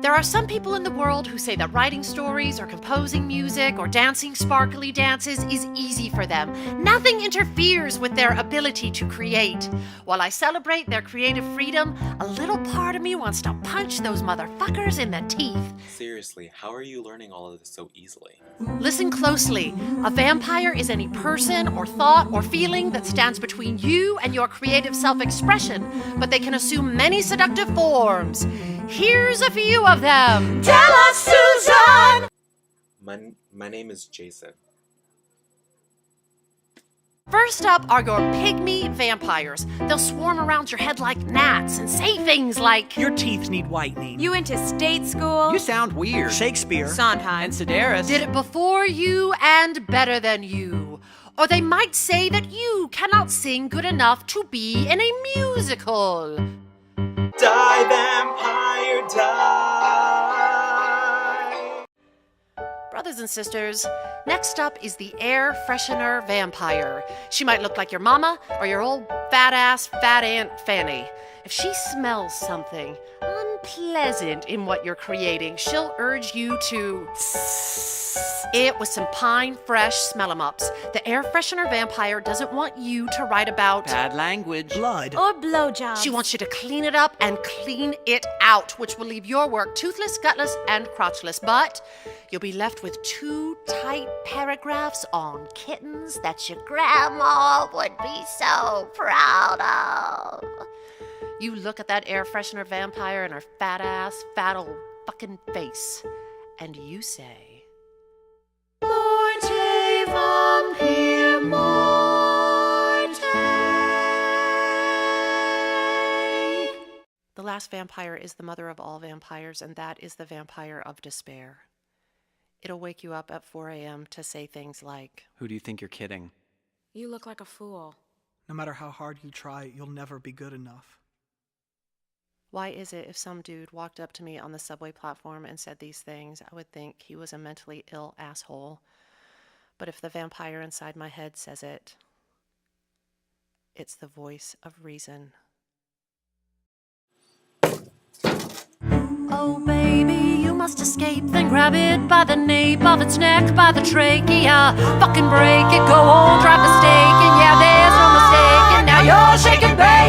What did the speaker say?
There are some people in the world who say that writing stories or composing music or dancing sparkly dances is easy for them. Nothing interferes with their ability to create. While I celebrate their creative freedom, a little part of me wants to punch those motherfuckers in the teeth. Seriously, how are you learning all of this so easily? Listen closely. A vampire is any person or thought or feeling that stands between you and your creative self-expression, but they can assume many seductive forms. Here's a few of them. Tell us, Susan! My name is Jason. First up are your pygmy vampires. They'll swarm around your head like gnats and say things like, Your teeth need whitening. You went to state school? You sound weird. Shakespeare. Sondheim. And Sedaris. did it before you and better than you. Or they might say that you cannot sing good enough to be in a musical. Die, vampire, die! Brothers and sisters, next up is the air freshener vampire. She might look like your mama or your old fat Aunt Fanny. If she smells something unpleasant in what you're creating, she'll urge you to it with some pine fresh smell-em-ups. The air freshener vampire doesn't want you to write about Bad language. Blood. Or blowjobs. She wants you to clean it up and clean it out, which will leave your work toothless, gutless, and crotchless. But you'll be left with 2 tight paragraphs on kittens that your grandma would be so proud of. You look at that air freshener vampire and her fat old fucking face, and you say, Morte vampire morte. The last vampire is the mother of all vampires, and that is the vampire of despair. It'll wake you up at 4 a.m. to say things like, Who do you think you're kidding? You look like a fool. No matter how hard you try, you'll never be good enough. why is it if some dude walked up to me on the subway platform and said these things, I would think he was a mentally ill asshole. But if the vampire inside my head says it, it's the voice of reason. Oh, baby, you must escape, then grab it by the nape of its neck, by the trachea. Fucking break it, go on, drive the stake, and yeah, there's no mistake, and now you're shaking, baby.